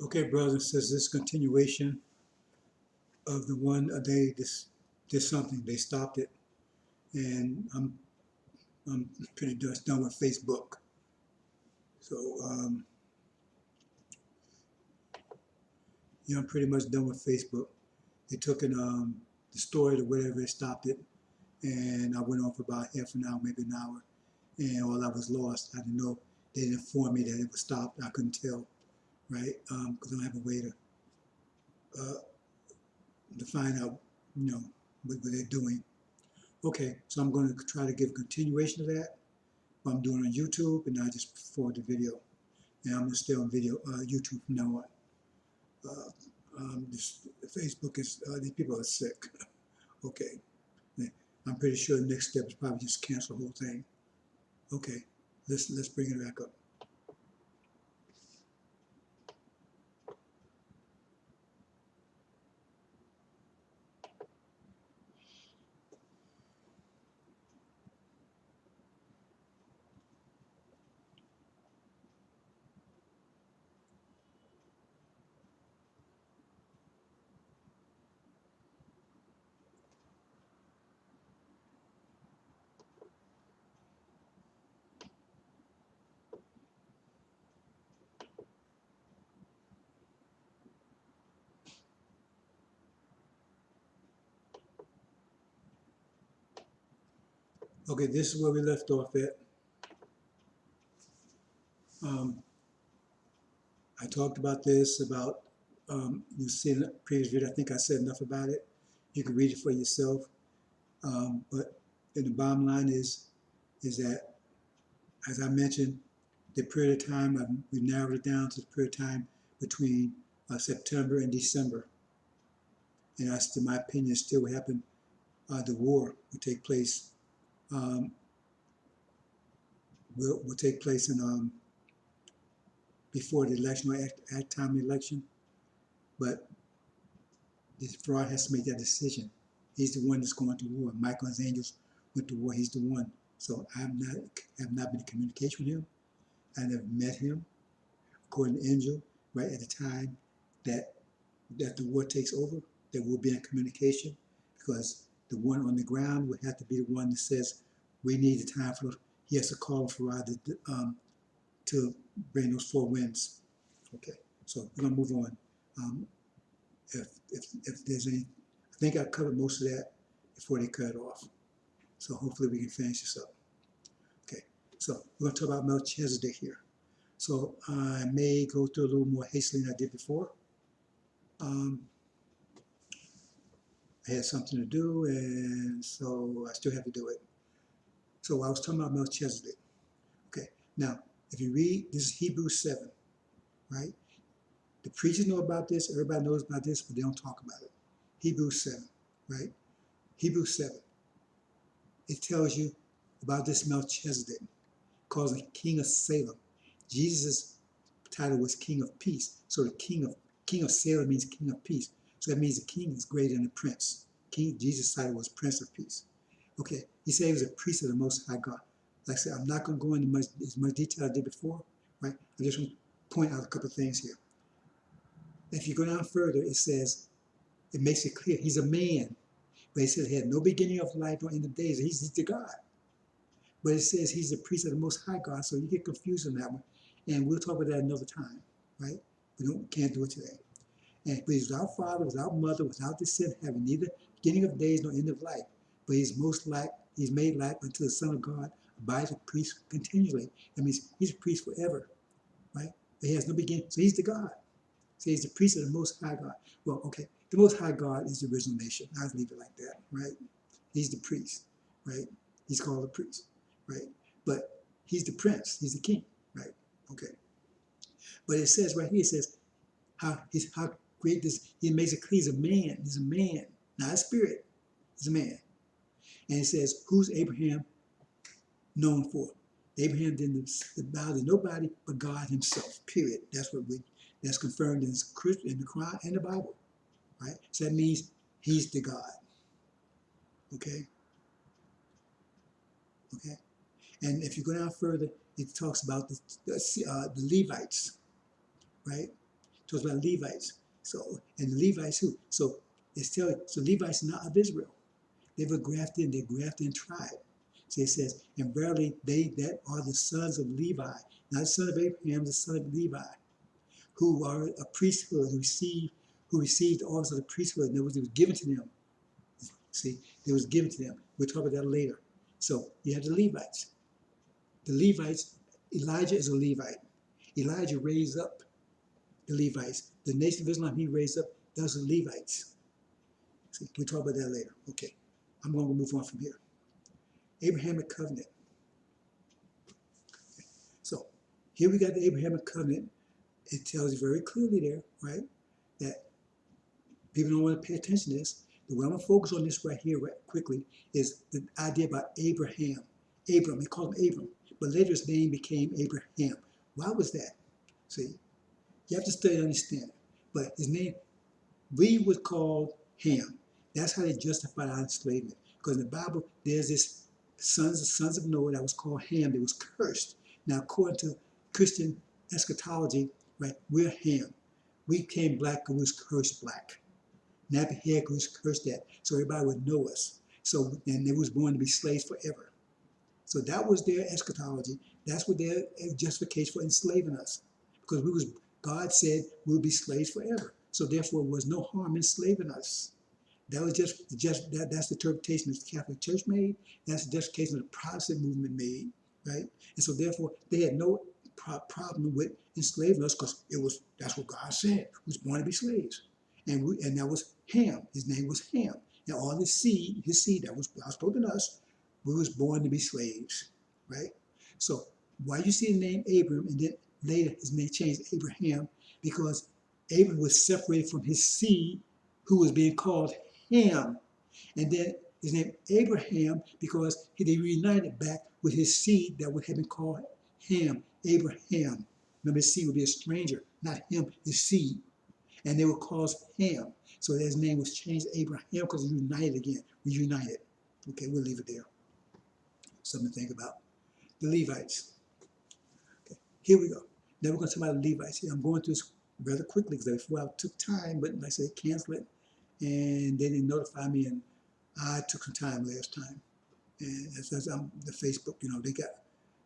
Okay, brothers and sisters, this continuation of the one they just did something. They stopped it, and I'm pretty much done with Facebook. So yeah, I'm pretty much done with Facebook. They took it the story or whatever, they stopped it, and I went on for about half an hour, maybe an hour, and all I was lost. I didn't know. They didn't inform me that it was stopped. I couldn't tell, right? Because I don't have a way uh, to find out, you know, what they're doing. Okay, so I'm going to try to give a continuation of that. What I'm doing on YouTube, and I just forward the video. And I'm going to stay on video, YouTube from now on. This Facebook is, these people are sick. Okay, I'm pretty sure the next step is probably just cancel the whole thing. Okay, let's bring it back up. Okay, this is where we left off at. Um, I talked about this, about, you see in the previous video, I think I said enough about it. You can read it for yourself. But the bottom line is that, as I mentioned, the period of time, we narrowed it down to the period of time between September and December. And that's, in my opinion, still what happened. The war will take place, um, will take place in before the election or at time of the election. But the fraud has to make that decision. He's the one that's going to war. Michael and his angels went to war. He's the one. So I have not been in communication with him. I never met him. According to Angel, right at the time that the war takes over, there will be a communication, because the one on the ground would have to be the one that says we need the time for. He has to call for to bring those four winds. Okay, so we're gonna move on. If there's any, I think I covered most of that before they cut it off. So hopefully we can finish this up. Okay, so we're gonna talk about Melchizedek here. So I may go through a little more hastily than I did before. I had something to do, and so I still have to do it. So I was talking about Melchizedek. Okay, now if you read, this is Hebrews 7, right? The preachers know about this, everybody knows about this, but they don't talk about it. Hebrews 7, right? Hebrews 7. It tells you about this Melchizedek, called the King of Salem. Jesus' title was King of Peace. So the King of Salem means King of Peace. So that means the king is greater than the prince. Jesus' title was Prince of Peace. Okay, he said he was a priest of the Most High God. Like I said, I'm not going to go into as much detail as I did before, right? I just want to point out a couple of things here. If you go down further, it says, it makes it clear he's a man, but he says he had no beginning of life or end of days. He's the God. But it says he's the priest of the Most High God, so you get confused on that one. And we'll talk about that another time, right? Can't do it today. And but he's without father, without mother, without descent, having neither beginning of days nor end of life. But he's made like unto the Son of God, abides a priest continually. That means he's a priest forever, right? But he has no beginning, so he's the God. So he's the priest of the Most High God. Well, okay, the Most High God is the original nation. I'll leave it like that, right? He's the priest, right? He's called a priest, right? But he's the prince, he's the king, right? Okay. But it says right here, it says how great this, he makes it clear he's a man. He's a man, not a spirit. He's a man. And it says, who's Abraham known for? Abraham didn't bow to nobody but God himself, period. That's confirmed in the Quran and the Bible, right? So that means he's the God, okay? Okay? And if you go down further, it talks about the Levites, right? talks about Levites. So, and the Levites who? So it's telling, so Levites are not of Israel. They were grafted in, they're grafted in tribe. So it says, and verily they that are the sons of Levi, not the son of Abraham, the son of Levi, who are a priesthood, who received the office of the priesthood, and it was given to them. See, it was given to them. We'll talk about that later. So you have the Levites. The Levites, Elijah is a Levite. Elijah raised up the Levites. The nation of Islam he raised up, those are the Levites. See, we'll talk about that later. Okay, I'm going to move on from here. Abrahamic covenant. So here we got the Abrahamic covenant. It tells you very clearly there, right, that people don't want to pay attention to this. The way I'm going to focus on this right here, right quickly, is the idea about Abraham. Abram, they call him Abram, but later his name became Abraham. Why was that? See, you have to study and understand it. But his name, we would call Ham. That's how they justified our enslavement. Because in the Bible, there's this sons of Noah that was called Ham. That was cursed. Now, according to Christian eschatology, right, we're Ham. We became black because we was cursed black. Nappy hair was cursed that. So everybody would know us. So, and they was born to be slaves forever. So that was their eschatology. That's what their justification for enslaving us. Because God said we'll be slaves forever. So therefore, there was no harm in enslaving us. That was that's the interpretation that the Catholic Church made. That's the justification that the Protestant movement made, right? And so therefore, they had no problem with enslaving us because that's what God said. We was born to be slaves, and that was Ham. His name was Ham, and all his seed that was spoken to us, we was born to be slaves, right? So why you see the name Abram and then later his name changed to Abraham, because Abram was separated from his seed, who was being called Ham, and then his name Abraham because they reunited back with his seed that would have been called Ham, Abraham. Remember, his seed would be a stranger, not him, his seed, and they were called Ham. So his name was changed to Abraham because he united again, reunited. Okay, we'll leave it there. Something to think about. The Levites. Okay, here we go. Now we're going to talk about the Levites. I'm going through this rather quickly because before I took time, but like I said, cancel it. And they didn't notify me, and I took some time last time. And as the Facebook,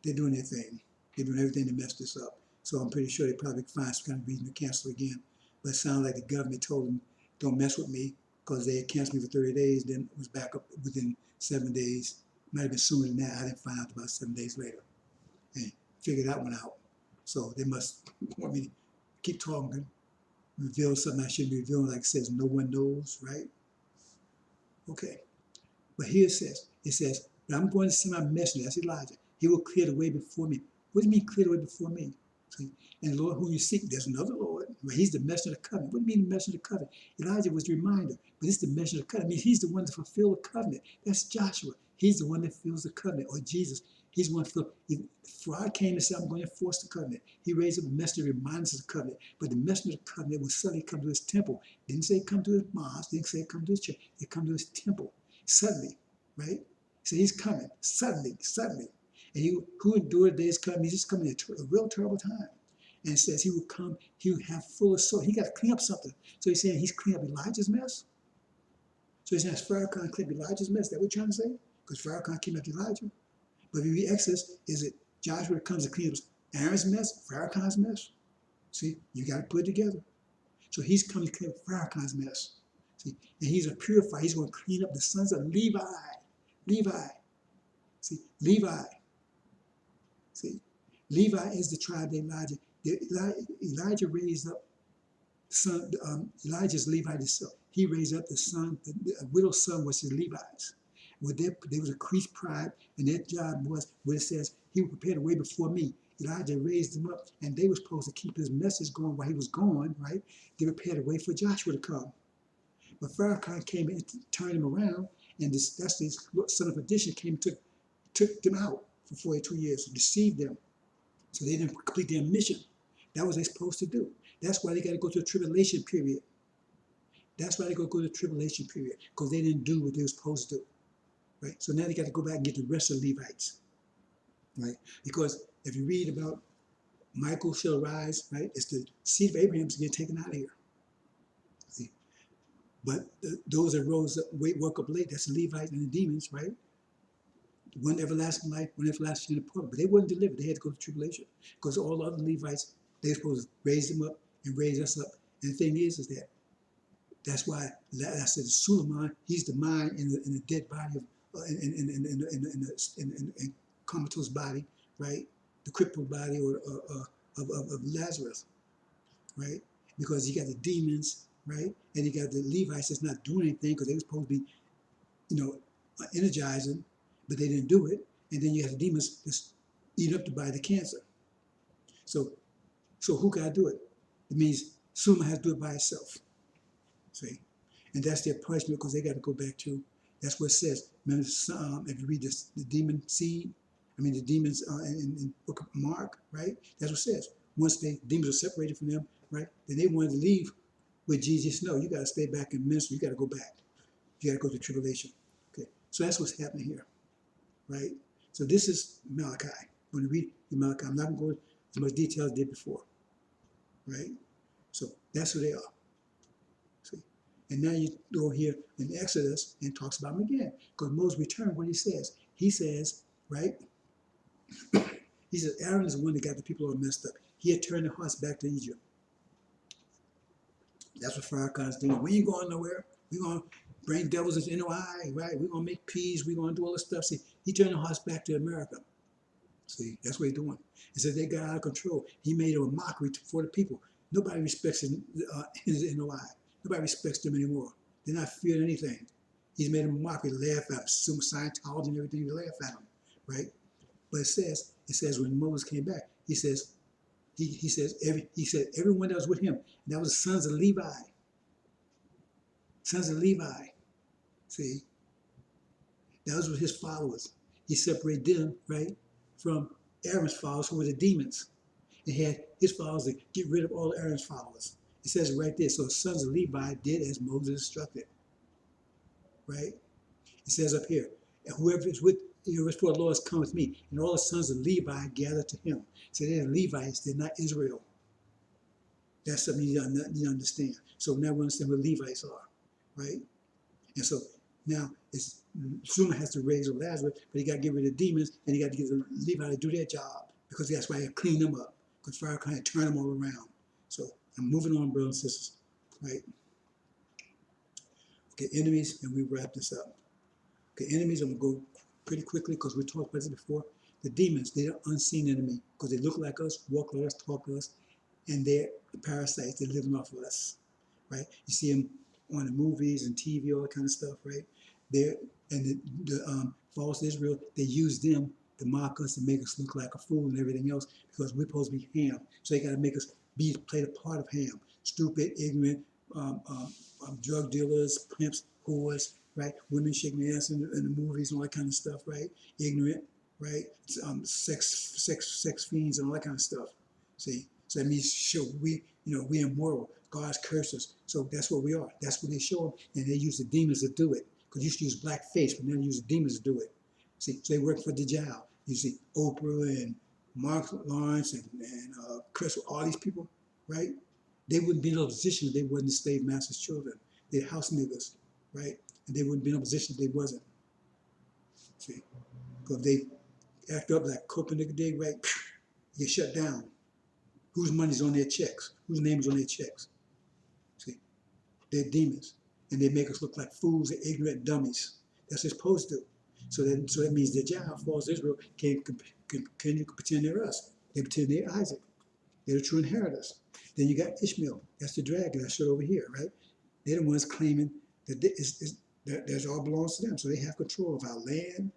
they're doing their thing. They're doing everything to mess this up. So I'm pretty sure they probably find some kind of reason to cancel again. But it sounds like the government told them, don't mess with me, because they had canceled me for 30 days, then it was back up within 7 days. Might have been sooner than that. I didn't find out about 7 days later. And figured that one out. So they must want me to keep talking, reveal something I shouldn't be revealing, like it says, no one knows, right? Okay. But here it says, but I'm going to send my messenger, that's Elijah. He will clear the way before me. What do you mean clear the way before me? See? And the Lord who you seek, there's another Lord. Well, he's the messenger of the covenant. What do you mean the messenger of the covenant? Elijah was the reminder, but it's the messenger of the covenant. I mean, he's the one to fulfill the covenant. That's Joshua. He's the one that fulfills the covenant, or Jesus. He's the one to fulfill. For I came and said, I'm going to enforce the covenant. He raised up a messenger to remind us of the covenant. But the messenger of the covenant will suddenly come to his temple. Didn't say come to his mosque. Didn't say come to his church. It come to his temple. Suddenly, right? So he's coming. Suddenly. And who endured days coming? He's just coming at a real terrible time. And it says he will come, he will have full of soul. He got to clean up something. So he's saying he's cleaning up Elijah's mess. So he's saying Farrakhan cleaned up Elijah's mess. Is that what you're trying to say? Because Farrakhan cleaned up Elijah. But if you read Exodus, is it Joshua that comes to clean up Aaron's mess, Farrakhan's mess? See, you got to put it together. So he's coming to clean up Farrakhan's mess. See, and he's a purifier. He's going to clean up the sons of Levi. See, Levi. See, Levi is the tribe that Elijah raised up. Elijah's Levite himself. He raised up the son, the widow's son was his Levites. Well, there was a priest pride, and their job was where it says he would prepare the way before me. Elijah raised them up, and they were supposed to keep his message going while he was gone, right? They prepared a way for Joshua to come. But Farrakhan came and turned him around, and this son of perdition came and took them out for 42 years and deceived them. So they didn't complete their mission. That was what they're supposed to do. That's why they got to go through a tribulation period. That's why they got to go to the tribulation period, because they didn't do what they were supposed to do. Right? So now they got to go back and get the rest of the Levites. Right? Because if you read about Michael shall rise, right? It's the seed of Abraham is getting taken out of here. See? But those that rose up, woke up late, that's the Levites and the demons, right? One everlasting life, one everlasting appointment. But they wouldn't deliver. They had to go to tribulation. Because all the other Levites, they were supposed to raise them up and raise us up. And the thing is that that's why I said Suleiman, he's the mind in the dead body of in comatose body, right? The crippled body of Lazarus, right? Because you got the demons, right? And you got the Levites that's not doing anything because they were supposed to be, energizing, but they didn't do it. And then you have the demons that's eat up the body, the cancer. So, who got to do it? It means Suleiman has to do it by itself. See? And that's their punishment because they got to go back to, that's what it says. Remember, if you read this, the demon seed, the demons in book of Mark, right? That's what it says. Once demons are separated from them, right? Then they wanted to leave with Jesus. No, you got to stay back in ministry. You got to go back. You got to go to tribulation. Okay, so that's what's happening here, right? So this is Malachi. When you read Malachi, I'm not going to go into as much detail as I did before, right? So that's who they are. See? And now you go here in Exodus and talks about them again. Because Moses returned what he says. He says, right? He says, Aaron is the one that got the people all messed up. He had turned their hearts back to Egypt. That's what Farrakhan's doing. We ain't going nowhere. We're going to bring devils into NOI, right? We're going to make peace. We're going to do all this stuff. See, he turned their hearts back to America. See, that's what he's doing. He said they got out of control. He made it a mockery for the people. Nobody respects his NOI. Nobody respects them anymore. They're not fearing anything. He's made them a mockery, laugh at them. Some Scientology and everything, they laugh at him, right? But it says when Moses came back, he said everyone that was with him, and that was the sons of Levi. Sons of Levi. See? Those were his followers. He separated them, right, from Aaron's followers who were the demons. And he had his followers to get rid of all Aaron's followers. It says right there, so the sons of Levi did as Moses instructed. Right? It says up here, and whoever is with you, for the Lord has come with me, and all the sons of Levi gathered to him. So they're Levites, they're not Israel. That's something you understand. So now we understand what Levites are, right? And so now Suleiman has to raise Lazarus, but he got to get rid of the demons, and he got to get the Levi to do their job, because that's why he cleaned them up, because Pharaoh kind of turned them all around. So I'm moving on, brothers and sisters, right? Okay, enemies, and we wrap this up. Okay, enemies, I'm going to go pretty quickly because we talked about this before. The demons, they're an unseen enemy because they look like us, walk like us, talk like us, and they're the parasites. They're living off of us, right? You see them on the movies and TV, all that kind of stuff, right? And the false Israel, they use them to mock us and make us look like a fool and everything else because we're supposed to be Ham. So they got to make us play the part of Ham. Stupid, ignorant, drug dealers, pimps, whores, right? Women shaking their ass in the movies and all that kind of stuff, right? Ignorant, right? Sex fiends and all that kind of stuff. See? So that means we immoral. God's cursed us. So that's what we are. That's what they show them. And they use the demons to do it. Because you used to use black face, but now they use the demons to do it. See, so they work for Dajjal. You see Oprah and Mark Lawrence and Chris, all these people, right? They wouldn't be in a position if they wasn't the slave master's children. They're house niggas, right? And they wouldn't be in a position if they wasn't. See? Because they act up like Copenhagen did, right? You get shut down. Whose money's on their checks? Whose name is on their checks? See? They're demons. And they make us look like fools and ignorant dummies. That's what it's supposed to do. So that means the Jah, false Israel, can pretend they're us. They pretend they're Isaac. They're the true inheritors. Then you got Ishmael. That's the dragon I showed over here, right? They're the ones claiming that that all belongs to them. So they have control of our land,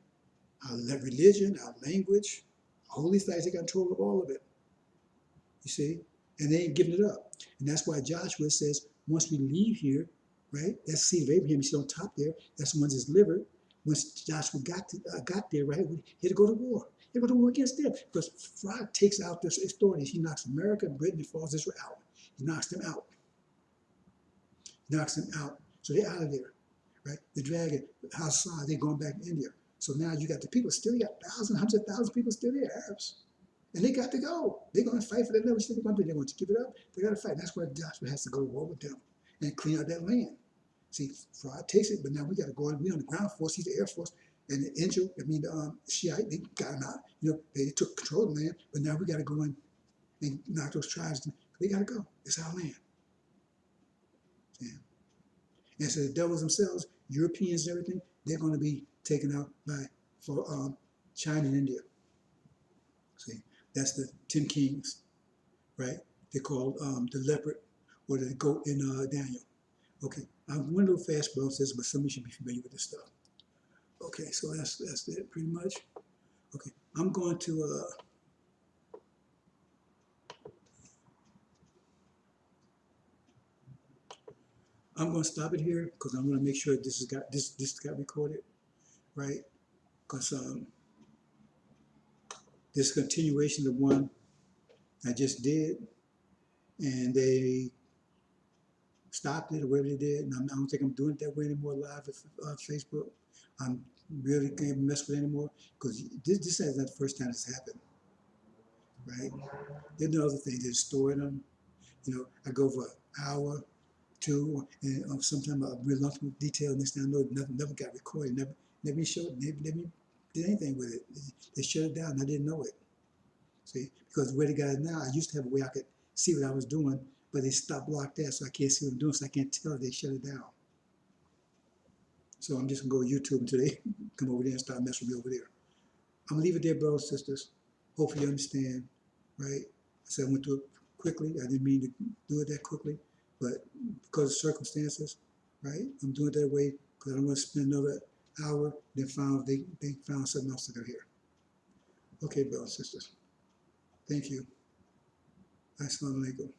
our religion, our language, holy sites. They got control of all of it. You see? And they ain't giving it up. And that's why Joshua says, once we leave here, right? That's the seed of Abraham. You see on top there. That's the ones that's delivered. Once Joshua got there, right? He had to go to war. He had to go to war against them because God takes out their authorities. He knocks America, Britain, and falls Israel out. He knocks them out. He knocks them out. So they're out of there, right? The dragon, Hassan, they're going back to India. So now you got the people still. You got thousands, hundreds of thousands of people still there, Arabs. And they got to go. They're going to fight for that land. What you think they're going to do? They're going to give it up. They got to fight. That's why Joshua has to go war with them and clean out that land. See, Fraud takes it, but now we got to go on. We on the ground force. He's the air force. And the Angel, Shiite, they got him out. They took control of the land, but now we got to go in and knock those tribes. They got to go. It's our land. Yeah. And so the devils themselves, Europeans and everything, they're going to be taken out for China and India. See, that's the 10 kings, right? They call the leopard or the goat in Daniel. Okay, I'm going a little fast, bro, but some of you should be familiar with this stuff. Okay, so that's it pretty much. Okay, I'm going to stop it here because I'm going to make sure this got recorded, right? Because this continuation of one I just did, and they stopped it or whatever they did, and I don't think I'm doing it that way anymore live at Facebook. I'm really can't mess with it anymore because this is not the first time this happened, right? There's no other thing. They store them. I go for an hour, two, and sometimes a real lump of detail. Next thing I know, nothing never got recorded. Never showed. Never did anything with it. They shut it down. I didn't know it. See, because the way they got it now, I used to have a way I could see what I was doing, but they stopped blocked that, so I can't see what I'm doing, so I can't tell if they shut it down. So I'm just gonna go to YouTube until they come over there and start messing with me over there. I'm gonna leave it there, brothers and sisters. Hopefully you understand, right? So I went through it quickly. I didn't mean to do it that quickly, but because of circumstances, right? I'm doing it that way because I don't want to spend another hour. They found something else to do here. Okay, brothers and sisters. Thank you. Assalamu alaikum.